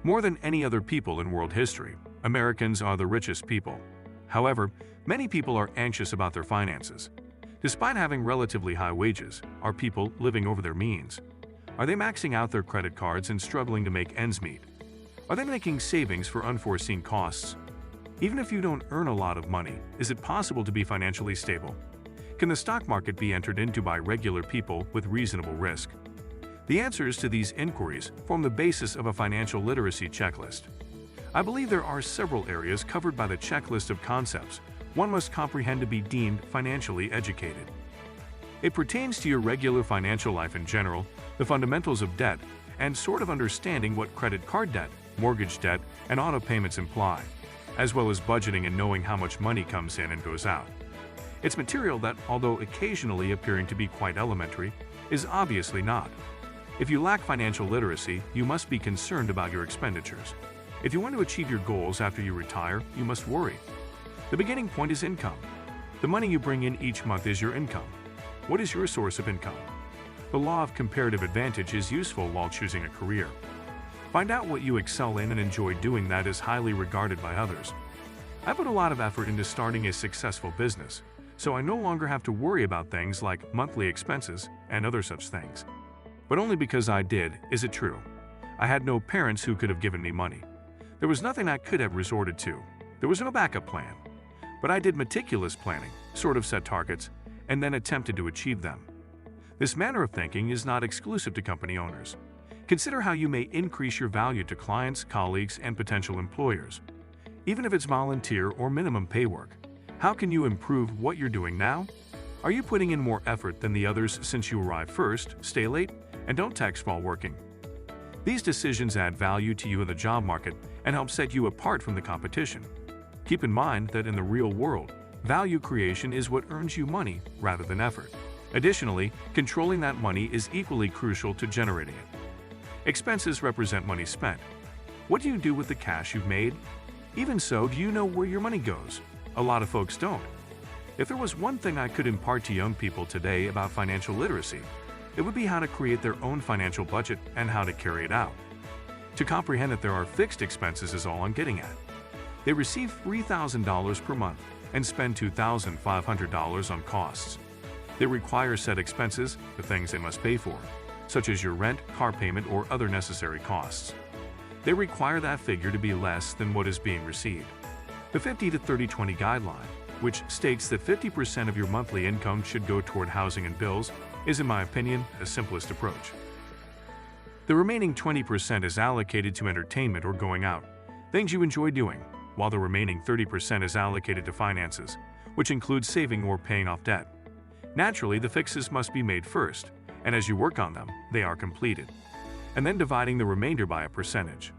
More than any other people in world history, Americans are the richest people. However, many people are anxious about their finances. Despite having relatively high wages, are people living over their means? Are they maxing out their credit cards and struggling to make ends meet? Are they making savings for unforeseen costs? Even if you don't earn a lot of money, is it possible to be financially stable? Can the stock market be entered into by regular people with reasonable risk? The answers to these inquiries form the basis of a financial literacy checklist. I believe there are several areas covered by the checklist of concepts one must comprehend to be deemed financially educated. It pertains to your regular financial life in general, the fundamentals of debt, and sort of understanding what credit card debt, mortgage debt, and auto payments imply, as well as budgeting and knowing how much money comes in and goes out. It's material that, although occasionally appearing to be quite elementary, is obviously not. If you lack financial literacy, you must be concerned about your expenditures. If you want to achieve your goals after you retire, you must worry. The beginning point is income. The money you bring in each month is your income. What is your source of income? The law of comparative advantage is useful while choosing a career. Find out what you excel in and enjoy doing that is highly regarded by others. I put a lot of effort into starting a successful business, so I no longer have to worry about things like monthly expenses and other such things. But only because I did, is it true. I had no parents who could have given me money. There was nothing I could have resorted to. There was no backup plan. But I did meticulous planning, sort of set targets, and then attempted to achieve them. This manner of thinking is not exclusive to company owners. Consider how you may increase your value to clients, colleagues, and potential employers. Even if it's volunteer or minimum pay work, how can you improve what you're doing now? Are you putting in more effort than the others since you arrive first, stay late, and don't text while working? These decisions add value to you in the job market and help set you apart from the competition. Keep in mind that in the real world, value creation is what earns you money rather than effort. Additionally, controlling that money is equally crucial to generating it. Expenses represent money spent. What do you do with the cash you've made? Even so, do you know where your money goes? A lot of folks don't. If there was one thing I could impart to young people today about financial literacy, it would be how to create their own financial budget and how to carry it out. To comprehend that there are fixed expenses is all I'm getting at. They receive $3,000 per month and spend $2,500 on costs. They require set expenses, the things they must pay for, such as your rent, car payment, or other necessary costs. They require that figure to be less than what is being received. The 50 to 30-20 guideline, which states that 50% of your monthly income should go toward housing and bills, is, in my opinion, the simplest approach. The remaining 20% is allocated to entertainment or going out, things you enjoy doing, while the remaining 30% is allocated to finances, which includes saving or paying off debt. Naturally, the fixes must be made first, and as you work on them, they are completed, and then dividing the remainder by a percentage.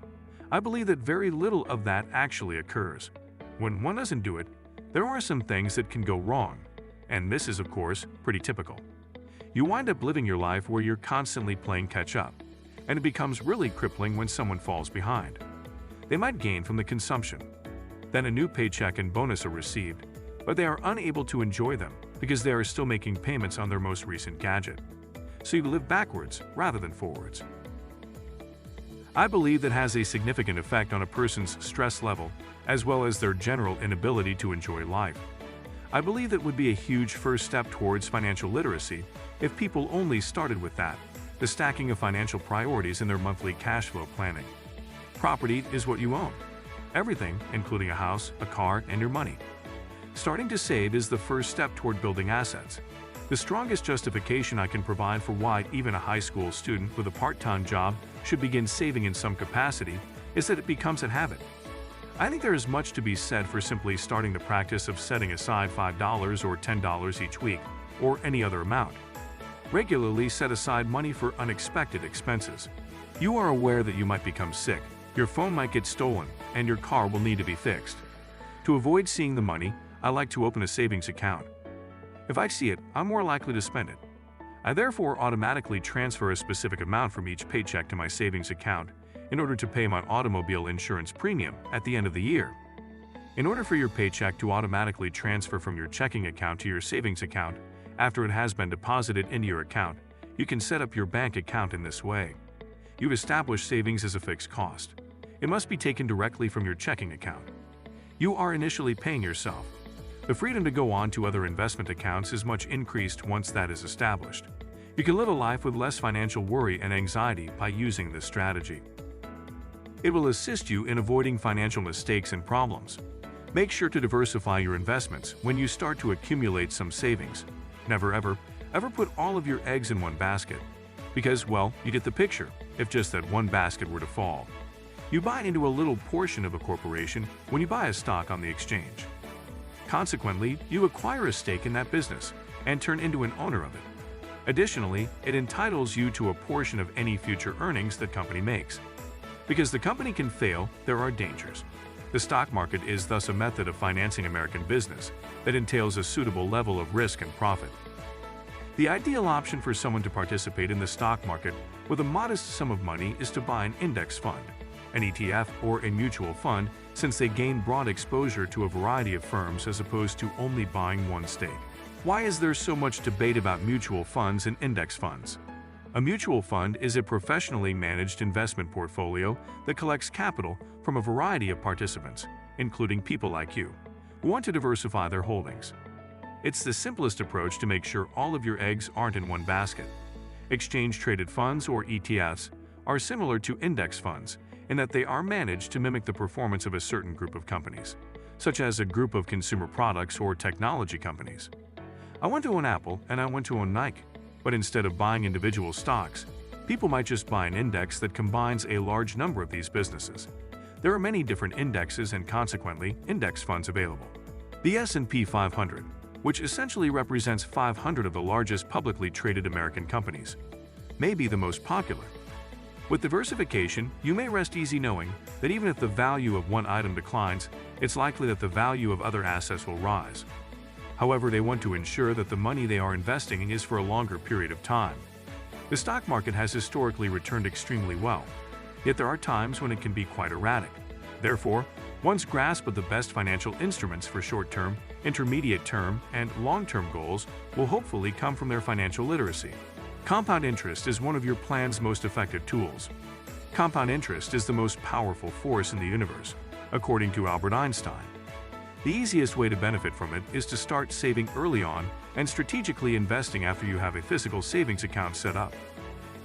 I believe that very little of that actually occurs. When one doesn't do it, there are some things that can go wrong, and this is, of course, pretty typical. You wind up living your life where you're constantly playing catch-up, and it becomes really crippling when someone falls behind. They might gain from the consumption. Then a new paycheck and bonus are received, but they are unable to enjoy them because they are still making payments on their most recent gadget. So you live backwards rather than forwards. I believe that has a significant effect on a person's stress level as well as their general inability to enjoy life. I believe that would be a huge first step towards financial literacy if people only started with that, the stacking of financial priorities in their monthly cash flow planning. Property is what you own. Everything, including a house, a car, and your money. Starting to save is the first step toward building assets. The strongest justification I can provide for why even a high school student with a part-time job should begin saving in some capacity is that it becomes a habit. I think there is much to be said for simply starting the practice of setting aside $5 or $10 each week, or any other amount. Regularly set aside money for unexpected expenses. You are aware that you might become sick, your phone might get stolen, and your car will need to be fixed. To avoid seeing the money, I like to open a savings account. If I see it, I'm more likely to spend it. I therefore automatically transfer a specific amount from each paycheck to my savings account in order to pay my automobile insurance premium at the end of the year. In order for your paycheck to automatically transfer from your checking account to your savings account after it has been deposited into your account, you can set up your bank account in this way. You've established savings as a fixed cost. It must be taken directly from your checking account. You are initially paying yourself. The freedom to go on to other investment accounts is much increased once that is established. You can live a life with less financial worry and anxiety by using this strategy. It will assist you in avoiding financial mistakes and problems. Make sure to diversify your investments when you start to accumulate some savings. Never ever put all of your eggs in one basket. Because, well, you get the picture, if just that one basket were to fall. You buy into a little portion of a corporation when you buy a stock on the exchange. Consequently, you acquire a stake in that business and turn into an owner of it. Additionally, it entitles you to a portion of any future earnings the company makes. Because the company can fail, there are dangers. The stock market is thus a method of financing American business that entails a suitable level of risk and profit. The ideal option for someone to participate in the stock market with a modest sum of money is to buy an index fund, an ETF, or a mutual fund, since they gain broad exposure to a variety of firms as opposed to only buying one stake. Why is there so much debate about mutual funds and index funds? A mutual fund is a professionally managed investment portfolio that collects capital from a variety of participants, including people like you, who want to diversify their holdings. It's the simplest approach to make sure all of your eggs aren't in one basket. Exchange-traded funds, or ETFs, are similar to index funds in that they are managed to mimic the performance of a certain group of companies, such as a group of consumer products or technology companies. I want to own Apple and I want to own Nike, but instead of buying individual stocks, people might just buy an index that combines a large number of these businesses. There are many different indexes and consequently index funds available. The S&P 500, which essentially represents 500 of the largest publicly traded American companies, may be the most popular. With diversification, you may rest easy knowing that even if the value of one item declines, it's likely that the value of other assets will rise. However, they want to ensure that the money they are investing in is for a longer period of time. The stock market has historically returned extremely well, yet there are times when it can be quite erratic. Therefore, one's grasp of the best financial instruments for short-term, intermediate-term, and long-term goals will hopefully come from their financial literacy. Compound interest is one of your plan's most effective tools. Compound interest is the most powerful force in the universe, according to Albert Einstein. The easiest way to benefit from it is to start saving early on and strategically investing after you have a physical savings account set up.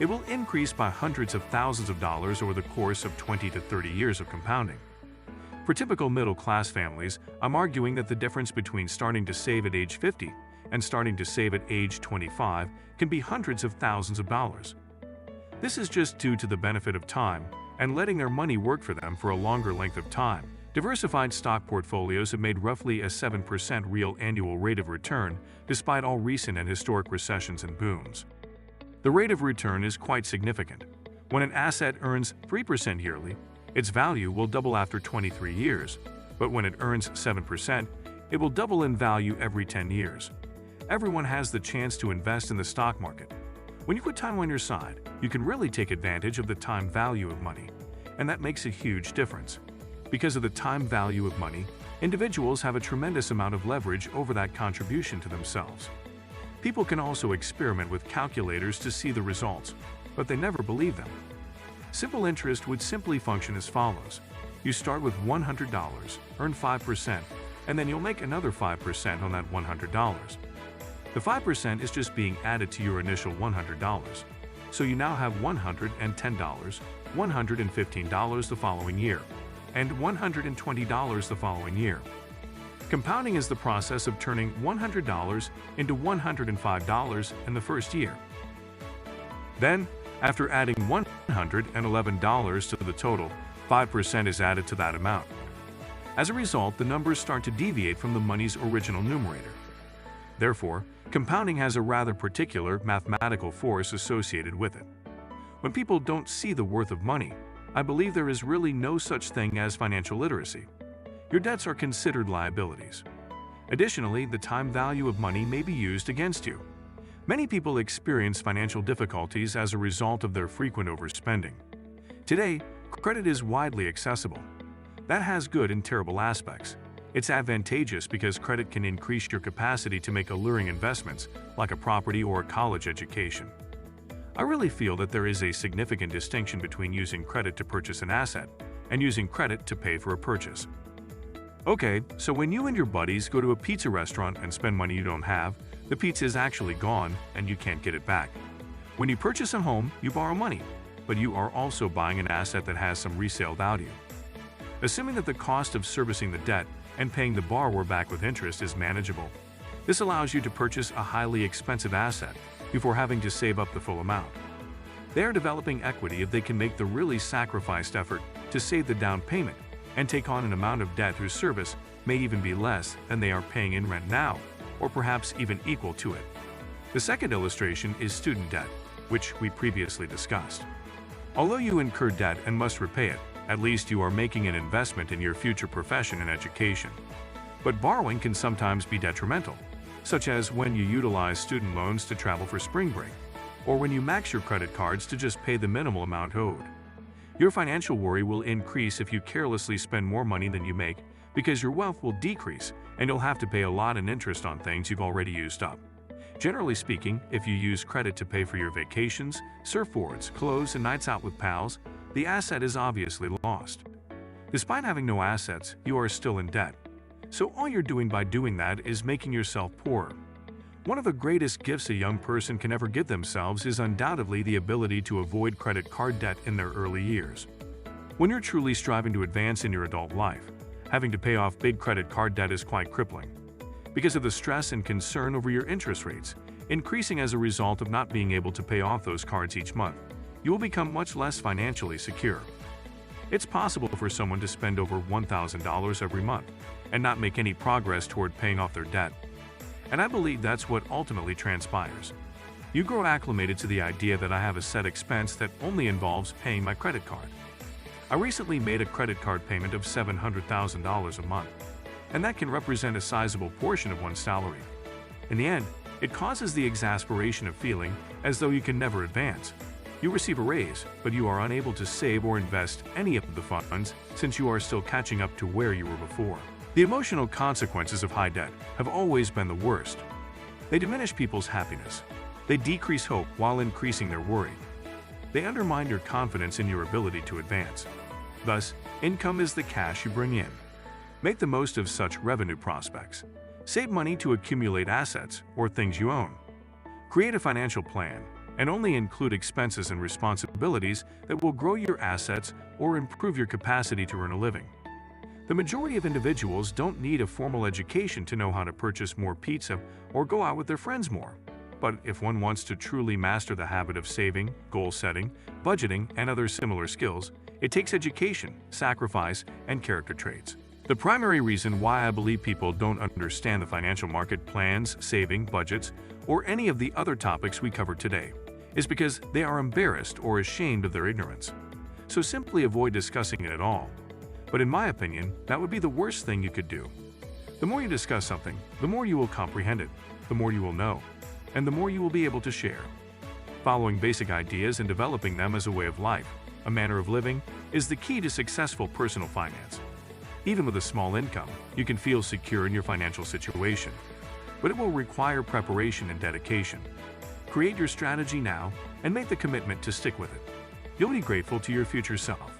It will increase by hundreds of thousands of dollars over the course of 20 to 30 years of compounding. For typical middle-class families, I'm arguing that the difference between starting to save at age 50 and starting to save at age 25 can be hundreds of thousands of dollars. This is just due to the benefit of time and letting their money work for them for a longer length of time. Diversified stock portfolios have made roughly a 7% real annual rate of return despite all recent and historic recessions and booms. The rate of return is quite significant. When an asset earns 3% yearly, its value will double after 23 years, but when it earns 7%, it will double in value every 10 years. Everyone has the chance to invest in the stock market. When you put time on your side, you can really take advantage of the time value of money, and that makes a huge difference. Because of the time value of money, individuals have a tremendous amount of leverage over that contribution to themselves. People can also experiment with calculators to see the results, but they never believe them. Simple interest would simply function as follows. You start with $100, earn 5%, and then you'll make another 5% on that $100. The 5% is just being added to your initial $100. So you now have $110, $115 the following year, and $120 the following year. Compounding is the process of turning $100 into $105 in the first year. Then, after adding $111 to the total, 5% is added to that amount. As a result, the numbers start to deviate from the money's original numerator. Therefore, compounding has a rather particular mathematical force associated with it. When people don't see the worth of money, I believe there is really no such thing as financial literacy. Your debts are considered liabilities. Additionally, the time value of money may be used against you. Many people experience financial difficulties as a result of their frequent overspending. Today, credit is widely accessible. That has good and terrible aspects. It's advantageous because credit can increase your capacity to make alluring investments, like a property or a college education. I really feel that there is a significant distinction between using credit to purchase an asset and using credit to pay for a purchase. Okay, so when you and your buddies go to a pizza restaurant and spend money you don't have, the pizza is actually gone and you can't get it back. When you purchase a home, you borrow money, but you are also buying an asset that has some resale value. Assuming that the cost of servicing the debt and paying the borrower back with interest is manageable, this allows you to purchase a highly expensive asset before having to save up the full amount. They are developing equity if they can make the really sacrificed effort to save the down payment and take on an amount of debt whose service may even be less than they are paying in rent now, or perhaps even equal to it. The second illustration is student debt, which we previously discussed. Although you incur debt and must repay it, at least you are making an investment in your future profession and education. But borrowing can sometimes be detrimental, such as when you utilize student loans to travel for spring break, or when you max your credit cards to just pay the minimal amount owed. Your financial worry will increase if you carelessly spend more money than you make, because your wealth will decrease and you'll have to pay a lot in interest on things you've already used up. Generally speaking, if you use credit to pay for your vacations, surfboards, clothes, and nights out with pals, the asset is obviously lost. Despite having no assets, you are still in debt. So all you're doing by doing that is making yourself poorer. One of the greatest gifts a young person can ever give themselves is undoubtedly the ability to avoid credit card debt in their early years. When you're truly striving to advance in your adult life, having to pay off big credit card debt is quite crippling. Because of the stress and concern over your interest rates, increasing as a result of not being able to pay off those cards each month, you will become much less financially secure. It's possible for someone to spend over $1,000 every month and not make any progress toward paying off their debt. And I believe that's what ultimately transpires. You grow acclimated to the idea that I have a set expense that only involves paying my credit card. I recently made a credit card payment of $700,000 a month, and that can represent a sizable portion of one's salary. In the end, it causes the exasperation of feeling as though you can never advance. You receive a raise, but you are unable to save or invest any of the funds since you are still catching up to where you were before. The emotional consequences of high debt have always been the worst. They diminish people's happiness. They decrease hope while increasing their worry. They undermine your confidence in your ability to advance. Thus, income is the cash you bring in. Make the most of such revenue prospects. Save money to accumulate assets or things you own. Create a financial plan and only include expenses and responsibilities that will grow your assets or improve your capacity to earn a living. The majority of individuals don't need a formal education to know how to purchase more pizza or go out with their friends more. But if one wants to truly master the habit of saving, goal setting, budgeting, and other similar skills, it takes education, sacrifice, and character traits. The primary reason why I believe people don't understand the financial market, plans, saving, budgets, or any of the other topics we covered today is because they are embarrassed or ashamed of their ignorance. So simply avoid discussing it at all. But in my opinion, that would be the worst thing you could do. The more you discuss something, the more you will comprehend it, the more you will know, and the more you will be able to share. Following basic ideas and developing them as a way of life, a manner of living, is the key to successful personal finance. Even with a small income, you can feel secure in your financial situation, but it will require preparation and dedication. Create your strategy now and make the commitment to stick with it. You'll be grateful to your future self.